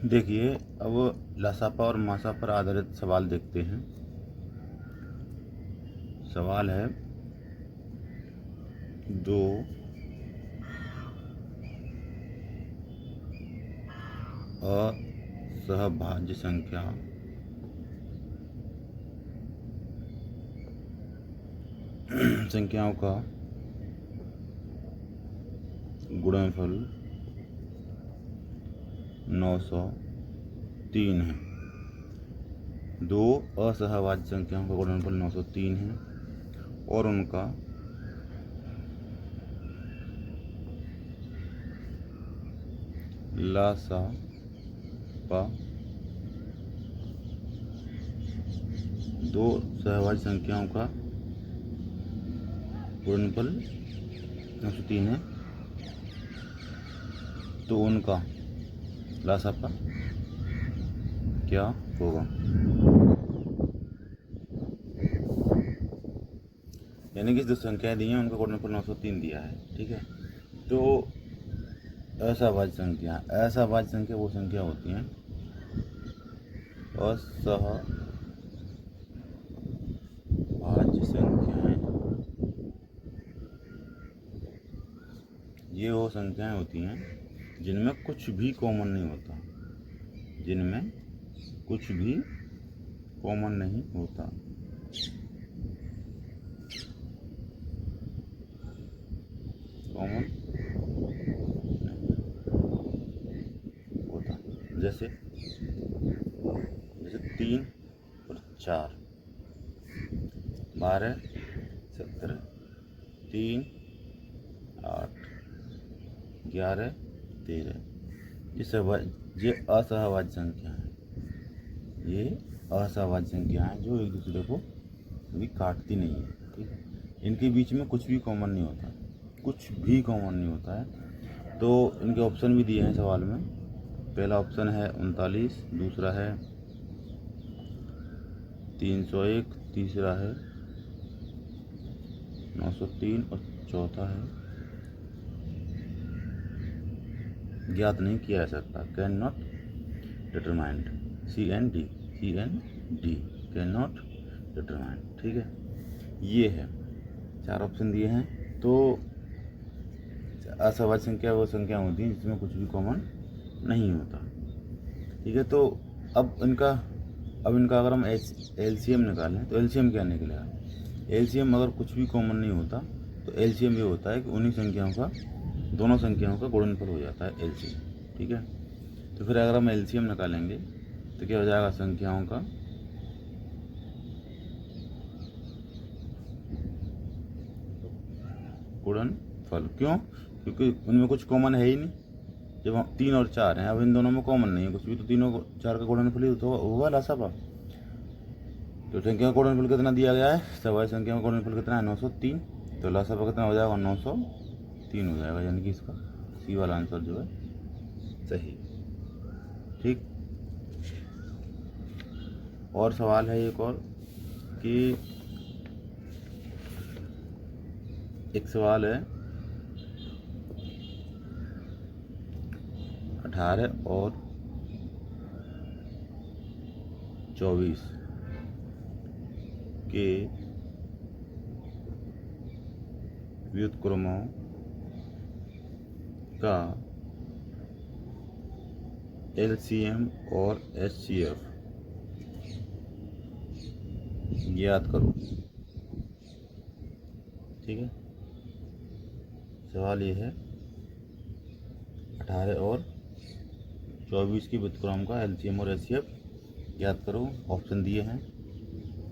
देखिए, अब लसापा और मासा पर आधारित सवाल देखते हैं। सवाल है, दो असहभाज्य संख्याओं का गुणनफल 903 है। दो असहभाज्य संख्याओं का गुणनफल 903 है और उनका लसापा दो सहभाज्य संख्याओं का गुणनफल 903 है, तो उनका लसापा क्या होगा? यानी कि जो संख्याएं दी हैं उनका गुणनफल 903 दिया है। ठीक है, तो असहभाज्य संख्या वो संख्या होती हैं असहभाज्य संख्याएं। ये वो संख्याएं होती हैं जिनमें कुछ भी कॉमन नहीं होता, जैसे 3 और 4, 12, 17, 3, 8, 11, 13। ये असहभाज्य संख्या है। ये असहभाज्य संख्या है जो एक दूसरे को कभी काटती नहीं है। ठीक है, इनके बीच में कुछ भी कॉमन नहीं होता है। तो इनके ऑप्शन भी दिए हैं सवाल में। पहला ऑप्शन है 39, दूसरा है 301, तीसरा है 903 और चौथा है ज्ञात नहीं किया जा सकता, can not determined, CND, can not determined. ठीक है, ये है 4 ऑप्शन दिए हैं। तो असहभाज्य संख्या वो संख्या होती है जिसमें कुछ भी कॉमन नहीं होता। ठीक है, तो अब इनका अगर हम LCM निकालें तो LCM क्या निकलेगा? LCM अगर कुछ भी कॉमन नहीं होता तो LCM ये होता है कि उन्हीं संख्याओं का, दोनों संख्याओं का गुणनफल हो जाता है LCM। ठीक है, तो फिर अगर हम LCM निकालेंगे तो क्या हो जाएगा? संख्याओं का गुणनफल। क्यों? क्योंकि उनमें कुछ कॉमन है ही नहीं। जब हम 3 और 4 हैं, अब इन दोनों में कॉमन नहीं है कुछ भी, तो तीनों को 4 का गुणनफल ही तो होगा लसापा। तो संख्या का गुणनफल कितना दिया गया है? सहभाज्य संख्या का गुणनफल कितना है? 903। तो लसापा कितना हो जाएगा? 903 हो जाएगा, यानी कि इसका C वाला आंसर जो है सही। ठीक, और सवाल है एक और कि एक सवाल है 18 और 24 के व्युत्क्रमों का LCM और HCF ज्ञात करो। ठीक है, सवाल ये है 18 और 24 की व्युत्क्रम का LCM और HCF ज्ञात करो। ऑप्शन दिए हैं।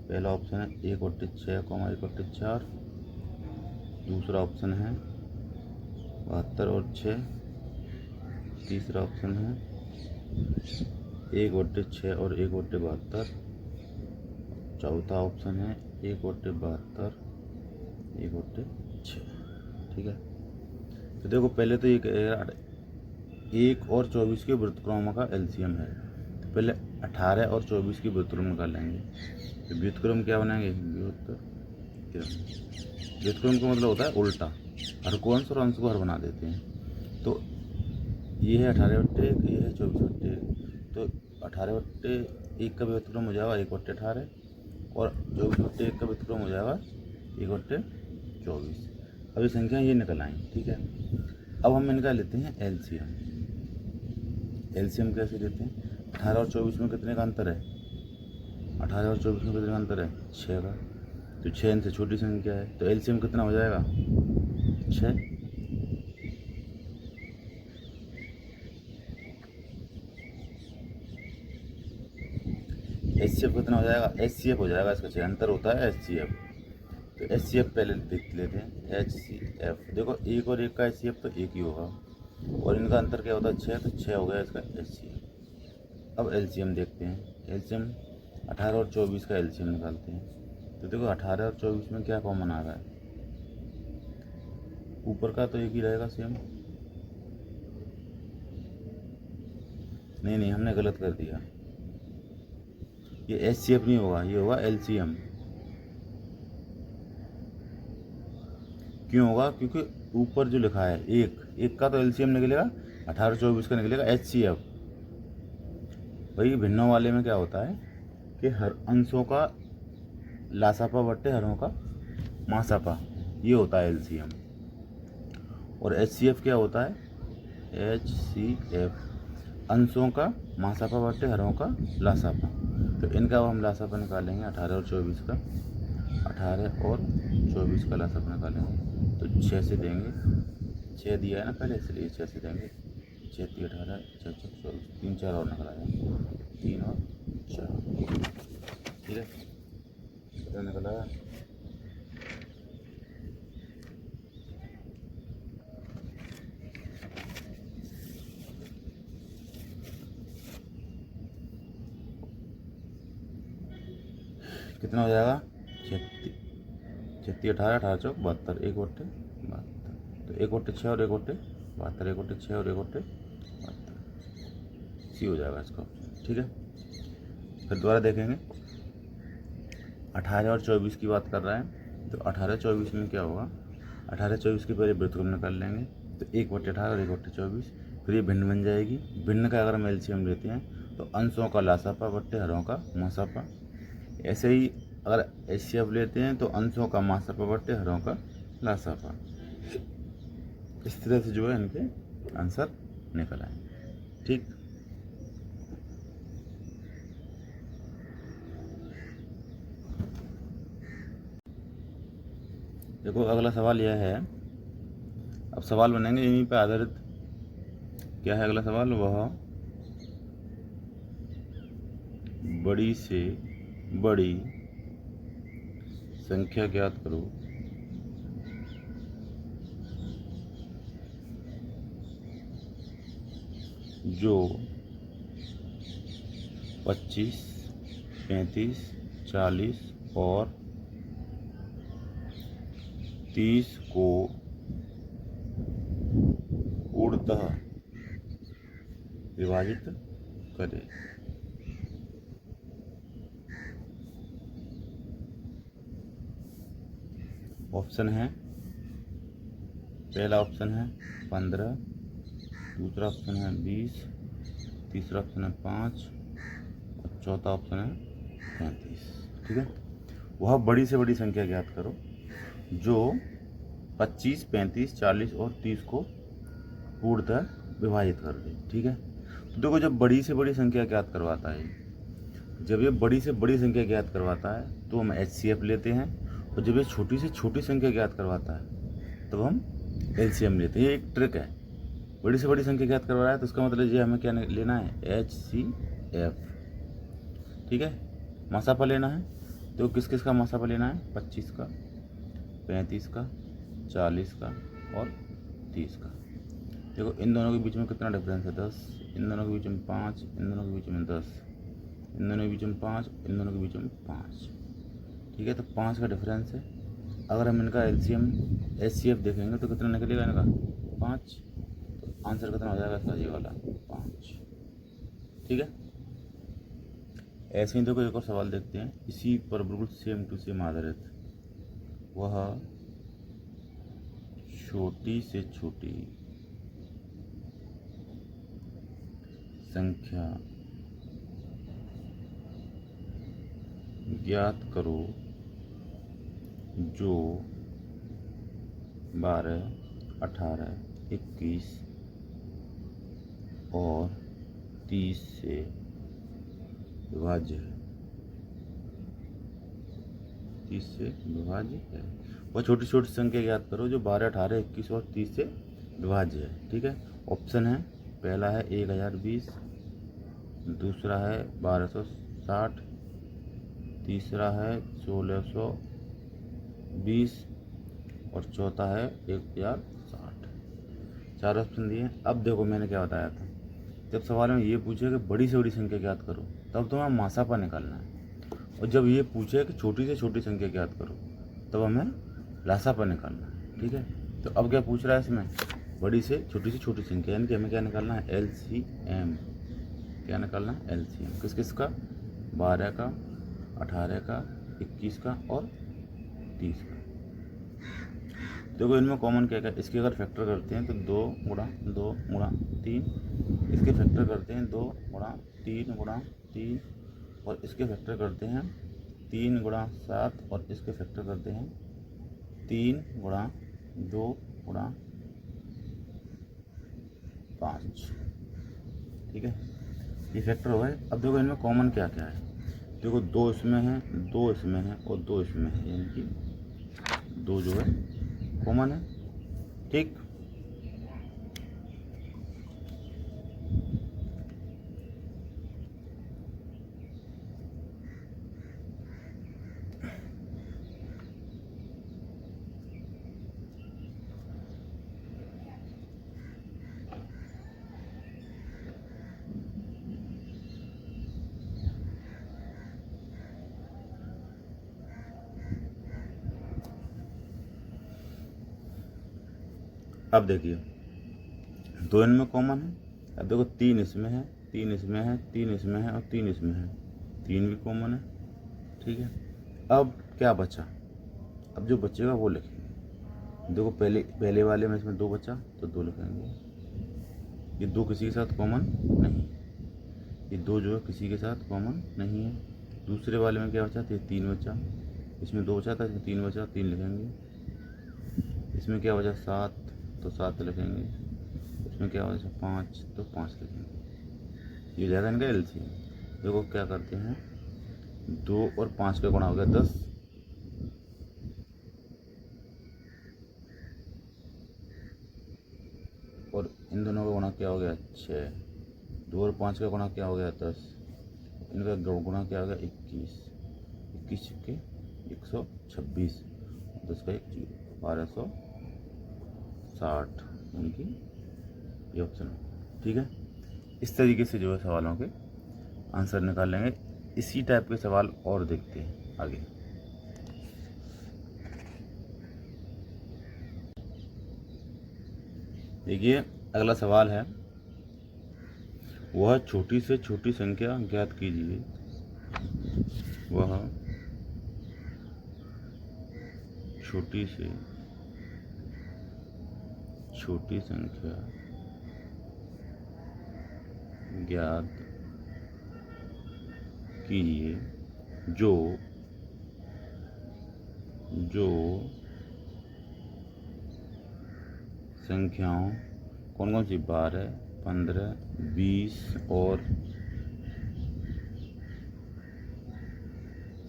पहला ऑप्शन है 1/6, 1/4। दूसरा ऑप्शन है 72 और 6। तीसरा ऑप्शन है 1/6 और 1/72। चौथा ऑप्शन है 1/72, 1/6। ठीक है, तो देखो पहले तो ये 1 और 24 के व्युत्क्रम का LCM है, तो पहले 18 और 24 की व्युत्क्रम निकाल लेंगे। तो व्युत्क्रम क्या बनाएंगे? व्युत्क्रम का मतलब होता है उल्टा, हर को अंश और अंश को हर बना देते हैं। तो ये है 18/1, ये है 24/1। तो 18/1 का व्युत्क्रम हो जाएगा 1/18 और 24/1 का व्युत्क्रम हो जाएगा 1/24। अब ये संख्या ये निकल आई, ठीक है। अब हम इनका लेते हैं एलसीएम। एलसीएम कैसे लेते हैं? 18 और 24 में कितने का अंतर है? 18 और 24 में कितने का अंतर है? 6 का। तो 6 इनसे छोटी संख्या है, तो एलसीएम कितना हो जाएगा? 6। एचसीएफ कितना हो जाएगा? एचसीएफ हो जाएगा इसका 6, अंतर होता है एचसीएफ। तो एचसीएफ पहले देख लेते हैं। एचसीएफ देखो, एक और एक का एचसीएफ तो एक ही होगा, और इनका अंतर क्या होता है? 6, तो 6 हो गया इसका एचसीएफ। अब एलसीएम देखते हैं। एलसीएम 18 और 24 का एलसीएम निकालते हैं। तो देखो 18 और 24 में क्या कॉमन आ रहा है? ऊपर का तो एक ही रहेगा सेम। नहीं, हमने गलत कर दिया। ये एचसीएफ नहीं होगा, ये होगा एलसीएम। क्यों होगा? क्योंकि ऊपर जो लिखा है एक का तो एलसीएम निकलेगा, 18-24 का निकलेगा एचसीएफ। भाई भिन्नों वाले में क्या होता है कि हर अंशों का लासापा बट्टे हरों का मासापा, ये होता है एलसीएम। और एचसीएफ क्या होता है? एचसीएफ अंशों का मासापा बट्टे हरों का लासापा। तो इनका अब हम लासापा निकालेंगे 18 और 24 का। 18 और 24 का लासापा निकालेंगे तो 6 से देंगे। 6 दिया है ना पहले, इसलिए 6 से देंगे। 6 3 18 6 6 24, 3 4 और निकल आया, 3 और 4, ठीक है। कितना निकल आया? कितना हो जाएगा? 36 18 18 चौक 72, 1/72। तो 1/6 और 1/72, 1/6 और 1/72, सी हो जाएगा इसका, ठीक है। फिर दोबारा देखेंगे। 18 और 24 की बात कर रहा है, तो 18-24 में क्या होगा? 18-24 के पहले व्युत्क्रम निकाल लेंगे, तो 1/18 और 1/24। फिर ये भिन्न बन जाएगी। भिन्न का अगर हम एलसीएम लेते हैं तो अंशों का लासापा बट्टे हरों का मासापा। ऐसे ही अगर एचसीएफ लेते हैं तो अंशों का मासापा बट्टे हरों का लासापा। इस तरह से जो है इनके आंसर निकल आए, ठीक। देखो अगला सवाल यह है। अब सवाल बनेंगे इन्हीं पे आधारित। क्या है अगला सवाल? वह बड़ी से बड़ी संख्या ज्ञात करो जो 25, 35, 40 और 30 को पूर्णतः विभाजित करे। ऑप्शन है, पहला ऑप्शन है 15, दूसरा ऑप्शन है 20, तीसरा ऑप्शन है 5 और चौथा ऑप्शन है 35, ठीक है। वह बड़ी से बड़ी संख्या ज्ञात करो जो 25, 35, 40 और 30 को पूर्णतः विभाजित कर दे, ठीक है। तो देखो जब बड़ी से बड़ी संख्या ज्ञात करवाता है, जब ये बड़ी से बड़ी संख्या ज्ञात करवाता है तो हम एचसीएफ लेते हैं, और जब ये छोटी से छोटी संख्या ज्ञात करवाता है तब हम एलसीएम लेते हैं। ये एक ट्रिक है। बड़ी से बड़ी संख्या ज्ञात करवा रहा है तो उसका मतलब ये हमें क्या लेना है? एचसीएफ, ठीक है। मासापा लेना है, तो किस किस का मासापा लेना है? 25 का, 35 का, 40 का और 30 का। देखो इन दोनों के बीच में कितना डिफरेंस है? 10। इन दोनों के बीच में 5, इन दोनों के बीच में 10, इन दोनों के बीच में 5, इन दोनों के बीच में 5, ठीक है। तो 5 का डिफरेंस है। अगर हम इनका एलसीएम एचसीएफ देखेंगे तो कितना निकलेगा इनका? 5। तो आंसर कितना हो जाएगा इसका? ये वाला 5, ठीक है। ऐसे ही देखो एक और सवाल देखते हैं इसी पर बिल्कुल सेम टू सेम आधारित। वह छोटी से छोटी संख्या ज्ञात करो जो 12, 18, 21 और 30 से विभाज्य है। 30 से विभाज्य है। वह छोटी छोटी संख्या ज्ञात करो जो 12, 18, 21 और 30 से विभाज्य है। ठीक है, ऑप्शन है, पहला है 1020, दूसरा है 1260, तीसरा है 1620 और चौथा है 1060। 4 ऑप्शन दिए। अब देखो मैंने क्या बताया था, जब सवाल में ये पूछे कि बड़ी से बड़ी संख्या ज्ञात करो तब तुम्हें मासापा निकालना है, और जब ये पूछे कि छोटी से छोटी संख्या ज्ञात करो तब हमें लासापा निकालना है। ठीक है, तो अब क्या पूछ रहा है इसमें, बड़ी से छोटी संख्या, यानी कि हमें क्या निकालना है, LCM। क्या निकालना है, LCM। किस किस का, 12 का, 18 का, 21 का और 30 का। देखो इनमें कॉमन क्या है, इसके अगर फैक्टर करते हैं तो 2 गुणा 2 गुणा 3, इसके फैक्टर करते हैं 2 गुणा 3 गुणा 3, और इसके फैक्टर करते हैं 3 गुणा 7, और इसके फैक्टर करते हैं 3 गुणा 2 गुणा 5। ठीक है, ये फैक्टर हो गए। अब देखो इनमें कॉमन क्या क्या है, देखो 2 इसमें है, 2 इसमें है और 2 इसमें है, यानी कि 2 जो है कॉमन है। ठीक, अब देखिए 2 इनमें कॉमन है। अब देखो 3 इसमें है, 3 इसमें है, 3 इसमें है और 3 इसमें है, 3 भी कॉमन है। ठीक है, अब क्या बचा, अब जो बचेगा वो लिखेंगे। देखो पहले वाले में इसमें 2 बचा तो 2 लिखेंगे। ये 2 किसी के साथ कॉमन नहीं, ये 2 जो है किसी के साथ कॉमन नहीं है। दूसरे वाले में क्या बचा, तो 3 बचा, इसमें 2 बचा था, इसमें 3 बचा, 3 लिखेंगे। इसमें क्या बचा, 7 तो 7 लिखेंगे। इसमें क्या बचा, 5 तो 5 लिखेंगे। ये जाएगा इनका LCM। देखो क्या करते हैं, 2 और 5 का गुणा हो गया 10, और इन दोनों का गुणा क्या हो गया 6। 2 और 5 का गुणा क्या हो गया 10, इनका गुणा क्या हो गया 21। 21 के 126, 10 का 1 0, 1260, यानी कि ये ऑप्शन है। ठीक है, इस तरीके से जो है सवालों के आंसर निकाल लेंगे। इसी टाइप के सवाल और देखते हैं आगे। देखिए अगला सवाल है, वह छोटी से छोटी संख्या ज्ञात कीजिए। वह छोटी से छोटी संख्या ज्ञात कीजिए जो संख्याओं कौन कौन सी, 12, 15, 20 और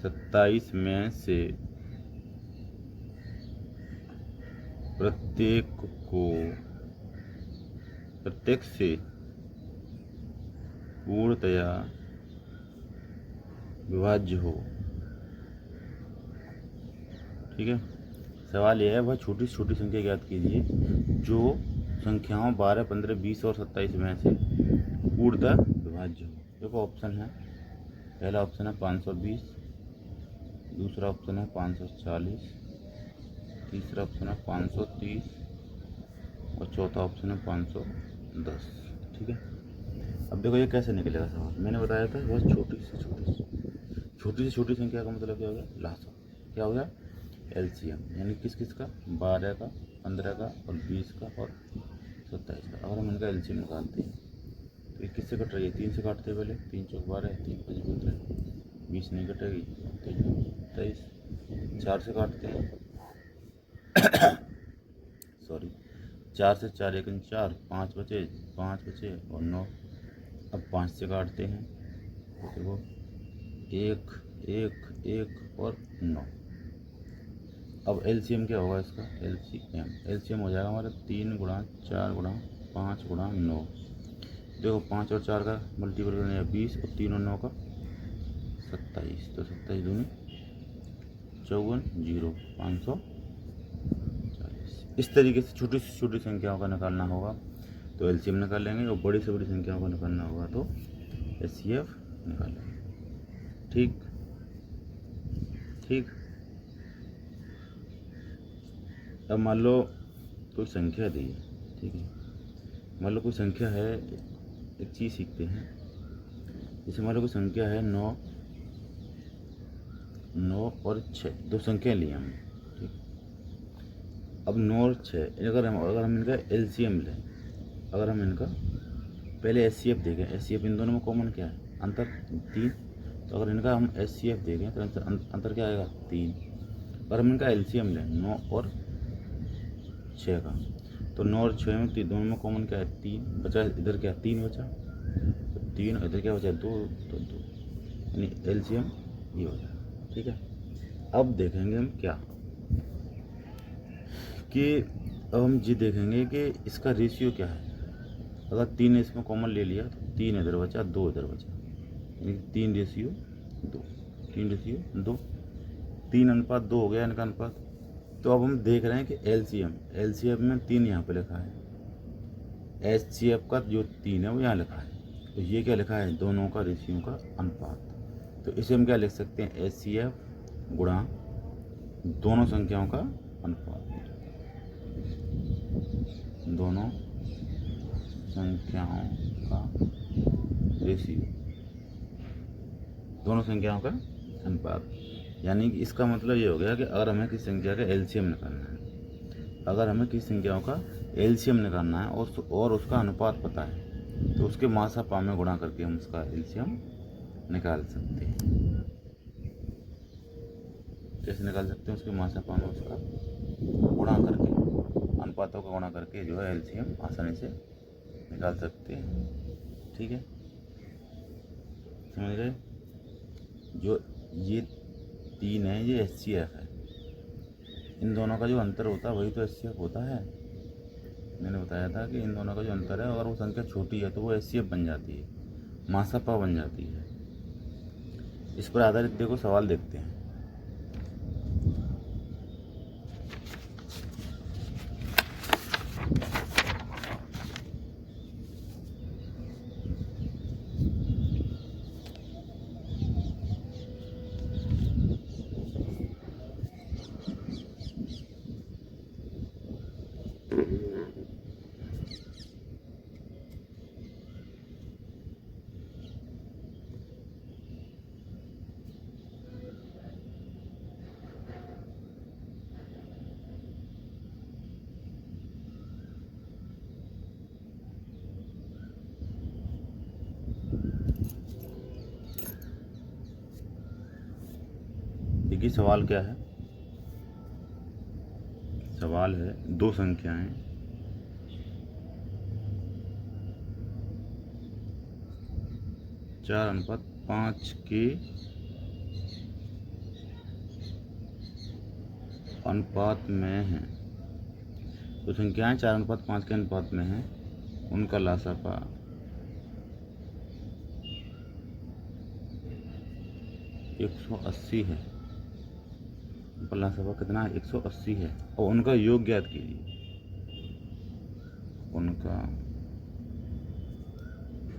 27 में से प्रत्येक से पूर्णतया विभाज्य हो। ठीक है, सवाल यह है, वह छोटी से छोटी संख्या ज्ञात कीजिए जो संख्याओं 12, 15, 20 और 27 में से पूर्णतः विभाज्य हो। देखो ऑप्शन है, पहला ऑप्शन है 520, दूसरा ऑप्शन है 540, तीसरा ऑप्शन है 530 और चौथा ऑप्शन है 510। ठीक है, अब देखो ये कैसे निकलेगा सवाल। मैंने बताया था वह छोटी से छोटी संख्या का मतलब क्या हो गया, लासा। क्या हो गया, LCM, यानी किस किस का, 12 का, 15 का और 20 का और 27 का। अगर हम इनका LCM निकालते हैं तो 21 से कट रही है, 3 से काटते हैं पहले, 3 चौक 12, 3 5 15, 20 नहीं कटेगी, 23, 4 से काटते हैं सॉरी, 4 से 4 1 4, 5 बचे, 5 बचे और 9। अब 5 से काटते हैं तो देखो 1 1 1 और 9। अब एलसीएम क्या होगा इसका, एलसीएम हो जाएगा हमारा 3 गुणा 4 गुणा 5 गुणा 9। देखो 5 और 4 का मल्टीपल करने 20 और 3 और 9 का 27, तो 27 दूनी 54 0 540। इस तरीके से छोटी से छोटी संख्याओं का निकालना होगा तो एलसीएम निकाल लेंगे, और बड़ी से बड़ी संख्याओं का निकालना होगा तो एचसीएफ निकाल लेंगे। ठीक ठीक। अब मान लो कोई संख्या दी है, ठीक है, मान लो कोई संख्या है, एक चीज़ सीखते हैं, जैसे मान लो कोई संख्या है 9 और 6, दो संख्या ली हमने, ठीक। अब 9 और 6 अगर हम इनका एलसीएम लें, अगर हम इनका पहले एचसीएफ देखें, एचसीएफ इन दोनों में कॉमन क्या है, अंतर 3, तो अगर इनका हम एचसीएफ देखें तो अंतर क्या आएगा 3। अगर हम इनका एलसीएम लें 9 और 6 का, तो 9 और 6 में दोनों में कॉमन क्या है 3 बचा, इधर क्या 3 बचा, तो 3, इधर क्या बचा 2, तो 2, यानी एलसीएम ये हो जाएगा, ठीक है। अब देखेंगे हम क्या कि अब हम जी देखेंगे कि इसका रेशियो क्या है। अगर 3 इसमें कॉमन ले लिया तो 3 इधर बचा, 2 इधर बचा, यानी 3:2, 3:2, 3:2 हो गया इनका अनुपात। तो अब हम देख रहे हैं कि एलसीएम में 3 यहाँ पे लिखा है, एचसीएफ का जो 3 है वो यहाँ लिखा है, तो ये क्या लिखा है, दोनों का रेशियो का अनुपात। तो इसे हम क्या लिख सकते हैं, एचसीएफ गुणा दोनों संख्याओं का अनुपात, दोनों संख्याओं का रेशियो, दोनों संख्याओं का अनुपात। यानी कि इसका मतलब ये हो गया कि अगर हमें किसी संख्या का एलसीएम निकालना है, अगर हमें किसी संख्याओं का एलसीएम निकालना है और उसका अनुपात पता है, तो उसके मासा पा में गुणा करके हम उसका एलसीएम निकाल सकते हैं। कैसे निकाल सकते हैं, उसके मासा पा में उसका गुणा करके, अनुपातों का गुणा करके जो है एलसीएम आसानी से निकाल सकते हैं, ठीक है, समझ गए। जो ये 3 है ये एचसीएफ है, इन दोनों का जो अंतर होता है वही तो एचसीएफ होता है। मैंने बताया था कि इन दोनों का जो अंतर है, अगर वो संख्या छोटी है तो वो एचसीएफ बन जाती है, मासापा बन जाती है। इस पर आधारित देखो सवाल देखते हैं। देखिए सवाल क्या है, सवाल है दो संख्याएं 4:5 के अनुपात में हैं। तो संख्याएं 4:5 के अनुपात में हैं, उनका लासापा 180 है। उनका लासापा कितना है, 180 है। और उनका योग ज्ञात कीजिए, उनका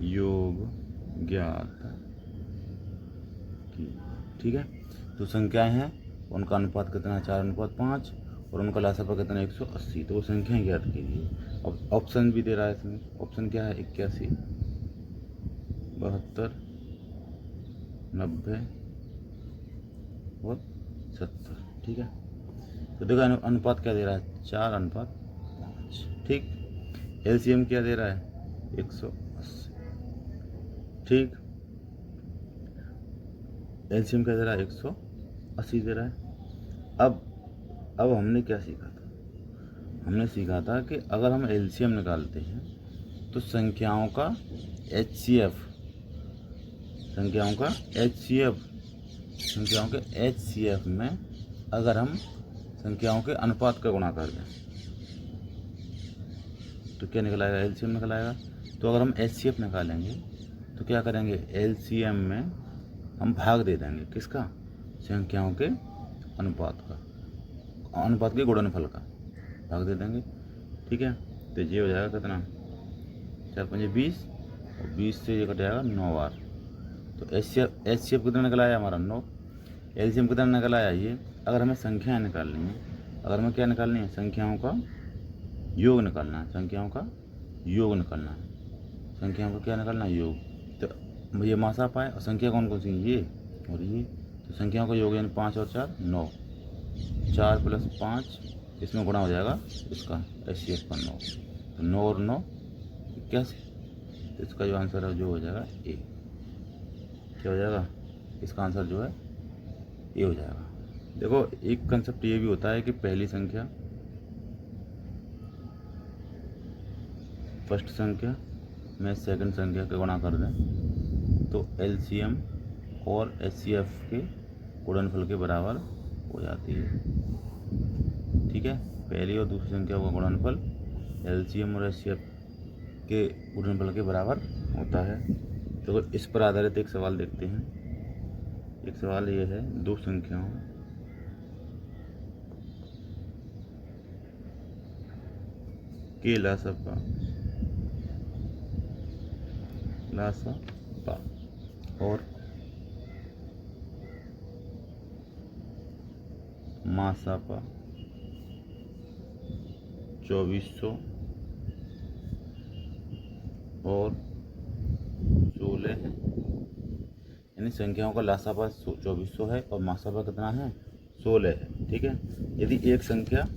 योग ज्ञात कीजिए, ठीक है। तो संख्याएं हैं, उनका अनुपात कितना है 4:5 और उनका लासापा कितना है 180, तो वो संख्याएं ज्ञात कीजिए। अब ऑप्शन भी दे रहा है इसमें, ऑप्शन क्या है 81, 72, 90 और 70, ठीक है। तो देखो अनुपात क्या दे रहा है 4:5, ठीक। एलसीएम क्या दे रहा है 180, ठीक। एलसीएम क्या दे रहा है, 180 दे रहा है। अब हमने क्या सीखा था, हमने सीखा था कि अगर हम एलसीएम निकालते हैं तो संख्याओं का एचसीएफ में अगर हम संख्याओं के अनुपात का गुणा कर दें तो क्या निकल आएगा, एलसीएम निकल आएगा। तो अगर हम एचसीएफ निकालेंगे तो क्या करेंगे, एलसीएम में हम भाग दे देंगे किसका, संख्याओं के अनुपात के गुणनफल का भाग दे देंगे, ठीक है। तो ये हो जाएगा कितना, 4 5 20 और 20 से ये कट जाएगा 9 बार। तो एचसीएफ कितना निकल आया हमारा 9, एलसीएम कितना निकल आया ये। अगर हमें संख्याएँ निकालनी है, अगर हमें क्या निकालनी है, संख्याओं का योग निकालना है, संख्याओं का क्या निकालना है, योग। तो ये मासाप आए और संख्या कौन कौन सी, ये और ये। तो संख्याओं का योग यानी 5 और 4 9, 4 + 5 इसमें गुणा हो जाएगा इसका एचसीएफ का 9। तो 9 और 9 81। तो इसका जो आंसर है जो हो जाएगा ए। क्या हो जाएगा, इसका आंसर जो है ए हो जाएगा। देखो एक कंसेप्ट ये भी होता है कि पहली संख्या फर्स्ट संख्या में सेकंड संख्या के गुणा कर दें तो एलसीएम और एचसीएफ के गुणनफल के बराबर हो जाती है, ठीक है। पहली और दूसरी संख्या का गुणनफल एलसीएम और एचसीएफ के गुणनफल के बराबर होता है। तो इस पर आधारित एक सवाल देखते हैं। एक सवाल ये है, दो संख्याओं के लासापा और मासापा 2400 और 16 है। यानी संख्याओं का लासापा 2400 है और मासापा कितना है, 16 है, ठीक है। यदि एक संख्या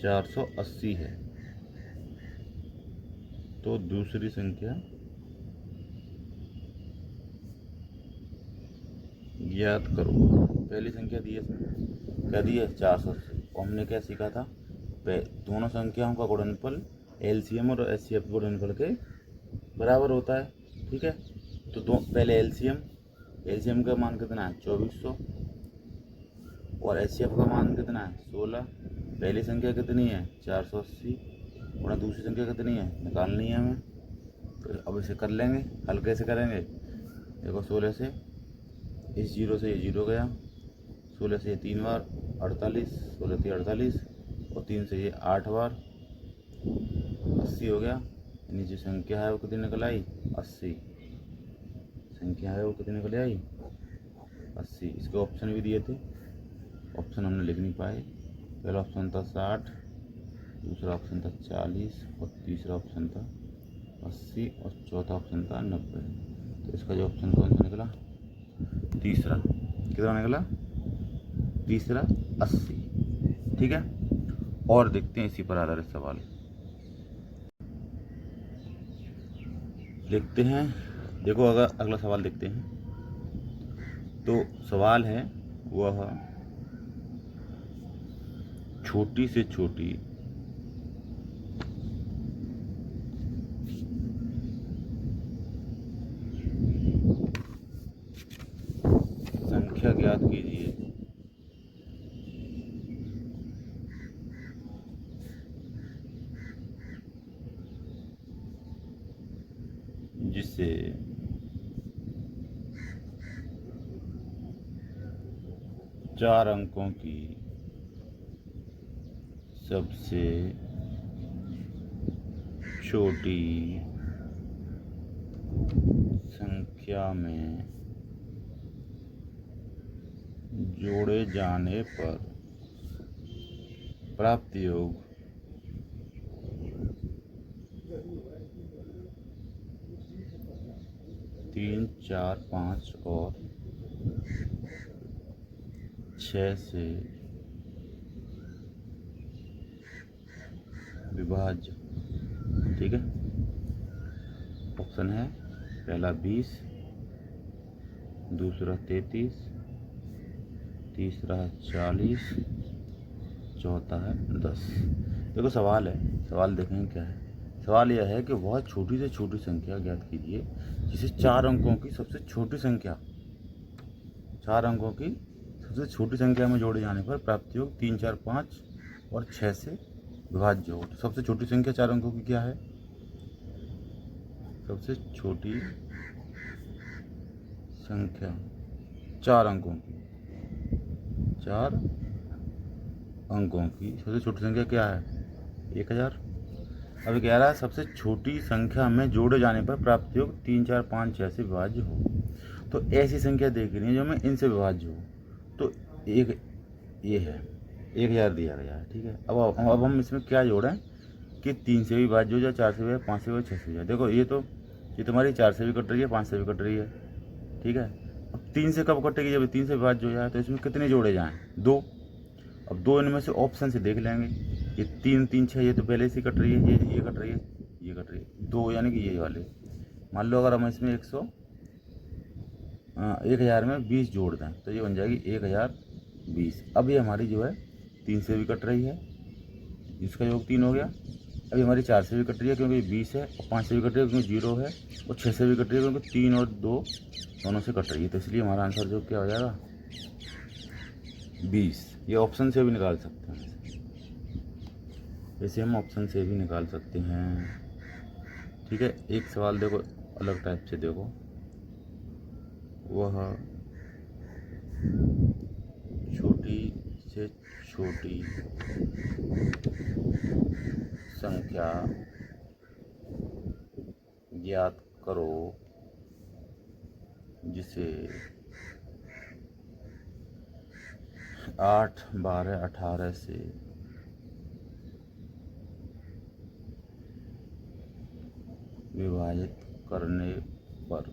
(480) है तो दूसरी संख्या ज्ञात करो। पहली संख्या दी है, इसमें क्या दी है, 480। और हमने क्या सीखा था, दोनों संख्याओं का गुणनफल एलसीएम और एचसीएफ गुणनफल के बराबर होता है, ठीक है। तो पहले एलसीएम का मान कितना है, 2400 और एचसीएफ का मान कितना है, 16। पहली संख्या कितनी है, 480 और दूसरी संख्या कितनी है, निकालनी है हमें। तो अब इसे कर लेंगे, हल कैसे करेंगे, देखो 16 से इस 0 से ये 0 गया, 16 से ये 3 बार 48, 16 3 48 और 3 से ये 8 बार 80 हो गया। यानी जो संख्या है वो कितनी निकल आई, 80। संख्या है वो कितनी निकल आई, 80। इसके ऑप्शन भी दिए थे, ऑप्शन हमने लिख नहीं पाए। पहला ऑप्शन था 60, दूसरा ऑप्शन था 40 और तीसरा ऑप्शन था 80 और चौथा ऑप्शन था 90। तो इसका जो ऑप्शन कौन सा निकला, तीसरा। कितना निकला, तीसरा 80, ठीक है। और देखते हैं इसी पर आधारित सवाल देखते हैं। देखो अगर अगला सवाल देखते हैं तो सवाल है वह छोटी से छोटी संख्या ज्ञात कीजिए जिससे 4 अंकों की सबसे छोटी संख्या में जोड़े जाने पर प्राप्त योग 3 4 5 और 6 से विभाज्य ठीक है। ऑप्शन है पहला 20, दूसरा 33, तीसरा 40, चौथा है 10। देखो सवाल है, सवाल देखेंगे क्या है। सवाल यह है कि बहुत छोटी से छोटी संख्या ज्ञात कीजिए जिसे 4 अंकों की सबसे छोटी संख्या, 4 अंकों की सबसे छोटी संख्या में जोड़े जाने पर प्राप्त योग 3, 4, 5 और 6 से विभाज्य हो। तो सबसे छोटी संख्या 4 अंकों की क्या है? सबसे छोटी संख्या 4 अंकों की, 4 अंकों की सबसे छोटी संख्या क्या है? 1000। अब कह रहा है सबसे छोटी संख्या में जोड़े जाने पर प्राप्त योग 3, 4, 5, 6 से विभाज्य हो। तो ऐसी संख्या देख रही है जो में इनसे विभाज्य हो। तो एक ये है 1000 दिया गया है, ठीक है। अब हम इसमें क्या जोड़ें कि 3 से भी विभाज्य हो जाए, 4 से भी, 5 से भी, 6 से भी जाए। देखो ये तुम्हारी 4 से भी कट रही है, 5 से भी कट रही है, ठीक है। अब 3 से कब कटेगी? जब 3 से विभाज्य हो जाए। तो इसमें कितने जोड़े जाएँ? 2। अब 2 इनमें से ऑप्शन से देख लेंगे। ये 3, 3, 6 ये तो पहले से कट रही है, ये कट रही है, ये कट रही है। 2 यानी कि ये वाले। मान लो अगर हम इसमें 1000 में 20 जोड़ दें तो ये बन जाएगी 1020। अब ये हमारी जो है 3 से भी कट रही है, इसका योग 3 हो गया। अभी हमारी 4 से भी कट रही है क्योंकि 20 है, और 5 से भी कट रही है क्योंकि 0 है, और 6 से भी कट रही है क्योंकि 3 और 2 दोनों से कट रही है। तो इसलिए हमारा आंसर जो क्या हो जाएगा? 20। ये ऑप्शन से भी निकाल सकते हैं, वैसे हम ऑप्शन से भी निकाल सकते हैं, ठीक है। एक सवाल देखो अलग टाइप से, देखो वह छोटी से छोटी संख्या ज्ञात करो जिसे 8, 12, 18 से विभाजित करने पर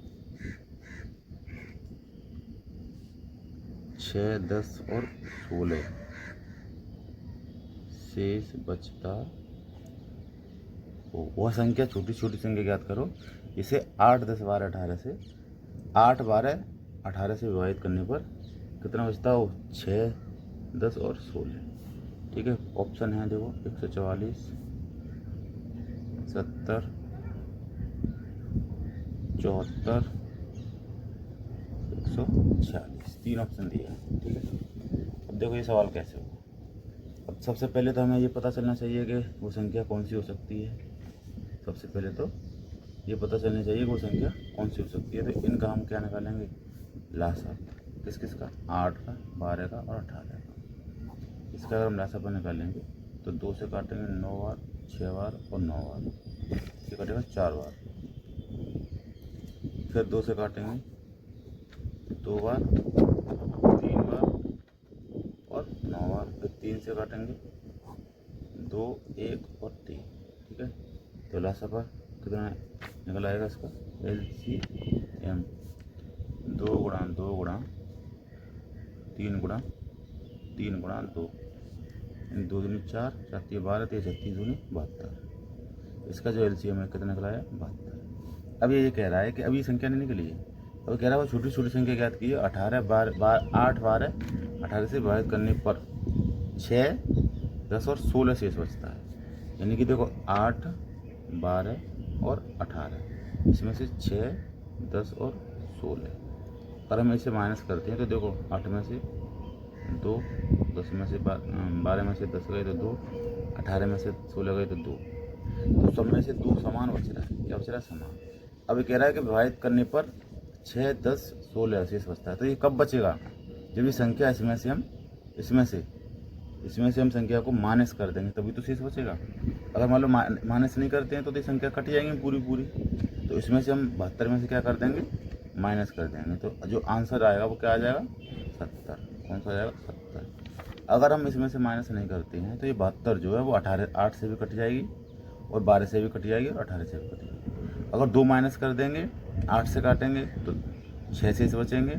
6, 10 और 16 शेष बचता हो। वह संख्या छोटी छोटी संख्या ज्ञात करो इसे 8, 10, 12, 18 से 8, 12, 18 से विभाजित करने पर कितना बचता हो? 6, 10 और 16, ठीक है। ऑप्शन है देखो 144, 70, 74, 146, 3 ऑप्शन दिए हैं, ठीक है। अब देखो ये सवाल कैसे होगा। अब सबसे पहले तो हमें ये पता चलना चाहिए कि वो संख्या कौन सी हो सकती है। सबसे पहले तो ये पता चलना चाहिए कि वो संख्या कौन सी हो सकती है। तो इनका हम क्या निकालेंगे? लासा। किस किस का? 8 का, 12 का और 18 का। इसका अगर हम लासापा निकालेंगे तो 2 से काटेंगे 9 बार, 6 बार और 9 बार, ये कटेगा 4 बार। फिर 2 से काटेंगे 2 बार, 3 बार और 9 बार। फिर 3 से काटेंगे 2, 1 और 3, ठीक है। तो लासापा कितना निकल आएगा इसका? LCM 2 गुणा 2 गुणा 3 गुणा 3 गुणा 2, 2 दूनी 4, 4 3 12, 3 36 दूनी 72। इसका जो LCM है कितना निकला है? 72। अब ये कह रहा है कि अभी ये संख्या नहीं निकली है। अब कह रहा है वो छोटी छोटी संख्या ज्ञात की है। 8, 12, 18 से विभाजित करने पर 6, 10 और 16 शेष बचता है। यानी कि देखो 8, 12 और 18, इसमें से 6, 10 और 16 अगर हम इसे माइनस करते हैं तो देखो 8 में से 2, 10 में से 12 में से 10 गए तो 2, 18 में से 16 गए तो 2, तो सब में से 2 समान बच रहा है। क्या बच रहा है? समान। अब ये कह रहा है कि विभाजित करने पर 6, 10, 16 शेष बचता है। तो ये कब बचेगा? जब ये संख्या इसमें से हम संख्या को माइनस कर देंगे तभी तो शेष बचेगा। अगर मान लो माइनस नहीं करते हैं तो ये संख्या कट जाएंगी पूरी। तो इसमें से हम 72 में से क्या कर देंगे? माइनस कर देंगे। तो जो आंसर आएगा वो क्या आ जाएगा? 70। कौन सा आ जाएगा? 70। अगर हम इसमें से माइनस नहीं करते हैं तो ये 72 जो है वो 8 से भी कट जाएगी और 12 से भी कट जाएगी और 18 से भी कट जाएगी। अगर 2 माइनस कर देंगे, 8 से काटेंगे तो 6 शेष बचेंगे,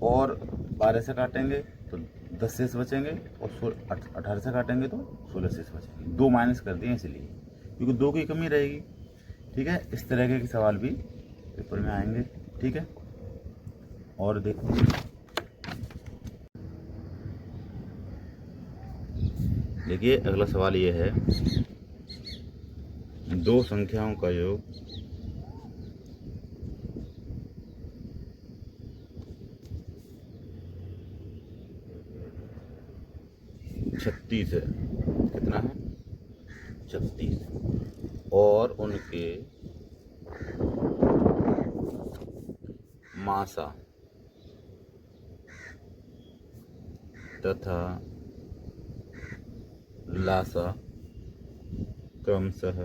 और 12 से काटेंगे तो 10 शेष बचेंगे, और 18 से काटेंगे तो 16 शेष बचेंगे। 2 माइनस कर दिए इसलिए, क्योंकि 2 की कमी रहेगी। ठीक है, इस तरह के सवाल भी पेपर में आएंगे। ठीक है, और देखिए अगला सवाल ये है, 2 संख्याओं का योग 36 है। कितना है? 36। और उनके मासा तथा लासा क्रमशः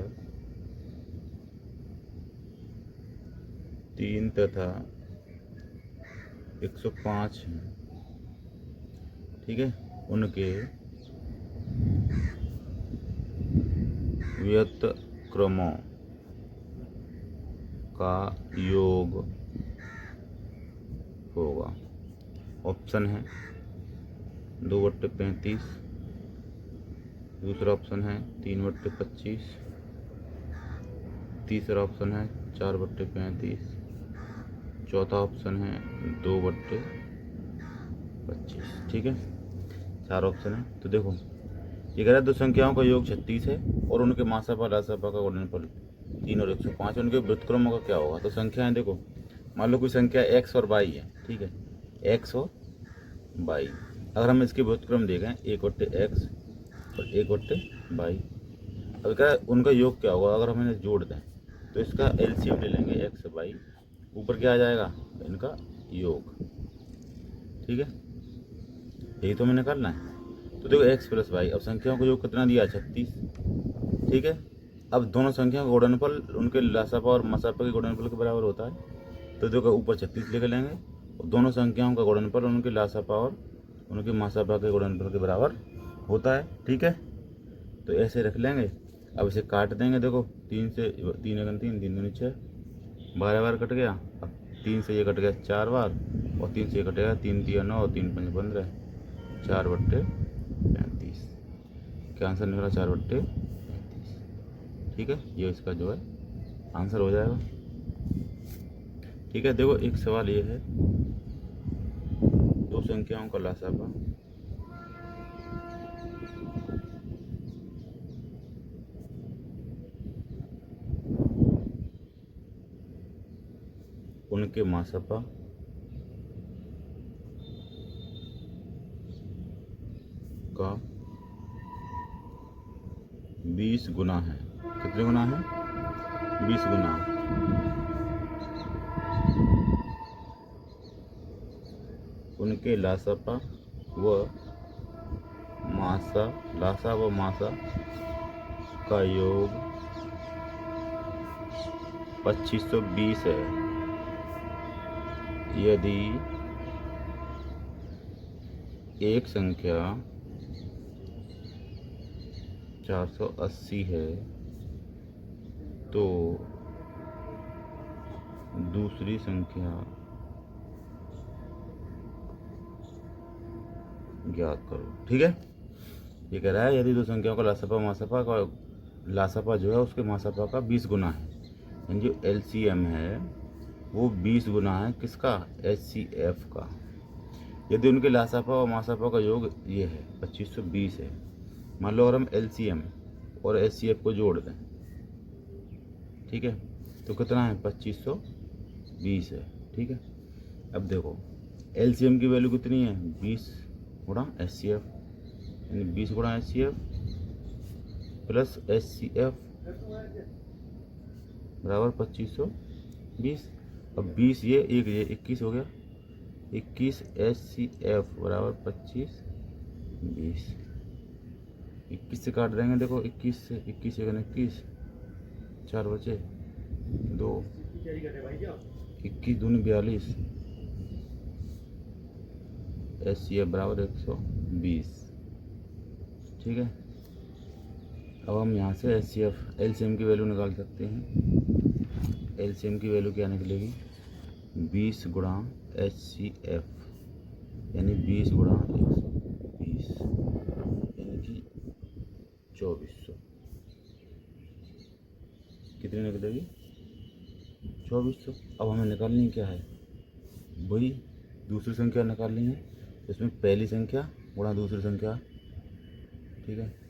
3 तथा 105 हैं। ठीक है, उनके व्युत्क्रमों का योग होगा। ऑप्शन है 2/35, दूसरा ऑप्शन है 3/25, तीसरा ऑप्शन है 4/35, चौथा ऑप्शन है 2/25। ठीक है, 4 ऑप्शन है। तो देखो ये कह रहा है 2 संख्याओं का योग 36 है और उनके मासापा लासापा का गुणनफल 3 और 105, उनके व्युत्क्रमों का क्या होगा। तो संख्याएं देखो, मान लो कोई संख्या x और y है। ठीक है, x और y, अगर हम इसके व्युत्क्रम देखें 1/x और 1/y, अब क्या उनका योग क्या होगा अगर हम इन्हें जोड़ दें। तो इसका एलसीएम ले लेंगे x y, ऊपर क्या आ जाएगा इनका योग। ठीक है, यही तो हमें निकालना है। तो देखो x + y, अब संख्याओं का योग कितना दिया? 36। ठीक है, अब दोनों संख्याओं का गुणनफल उनके लासापा और मसापा के गुणनफल के बराबर होता है। तो देखो ऊपर 36 लिख लेंगे और दोनों संख्याओं का गुणनफल उनके लासापा और उनके मासापा के गुणनफल के बराबर होता है। ठीक है, तो ऐसे रख लेंगे। अब इसे काट देंगे। देखो 3 से 3 × 3 3 × 6 12 बार कट गया। अब 3 से ये कट गया 4 बार और 3 से ये कटेगा 3 × 3 = 9 और 3 × 5 = 15, 4/35। क्या आंसर निकला? 4/35। ठीक है, ये इसका जो है आंसर हो जाएगा। ठीक है, देखो एक सवाल ये है, 2 संख्याओं का लासापा उनके मासापा का 20 गुना है। कितने गुना है? 20 गुना। उनके लासापा व मासा, लासा व मासा का योग 2520 है। यदि एक संख्या 480 है तो दूसरी संख्या ज्ञात करो। ठीक है, ये कह रहा है यदि 2 संख्याओं का लासापा मासापा का लासापा जो है उसके मासापा का 20 गुना है, यानी जो एलसीएम है वो 20 गुना है किसका? एचसीएफ का। यदि उनके लासापा और मासापा का योग ये है 2520 है। मान लो अगर हम एलसीएम और एचसीएफ को जोड़ दें, ठीक है, तो कितना है? 2520 है। ठीक है, अब देखो एलसीएम की वैल्यू कितनी है? 20 गुणा एचसीएफ, यानी 20 गुणा एचसीएफ प्लस एचसीएफ बराबर 2520। अब 20 ये 1 ये 21 हो गया। 21 एचसीएफ बराबर 2520। 21 से काट देंगे। देखो 21 से 21 से 21, 4 बचे 2, 21 दूनी 42, एचसीएफ बराबर 120। ठीक है, अब हम यहाँ से एचसीएफ एलसीएम की वैल्यू निकाल सकते हैं। एलसीएम की वैल्यू क्या निकलेगी? 20 गुणा एचसीएफ, यानी 20 गुणा 120, यानी कि 2400। कितनी निकलेगी 2400। अब हमें निकालनी क्या है, वही दूसरी संख्या निकालनी है। इसमें पहली संख्या गुणा दूसरी संख्या, ठीक है।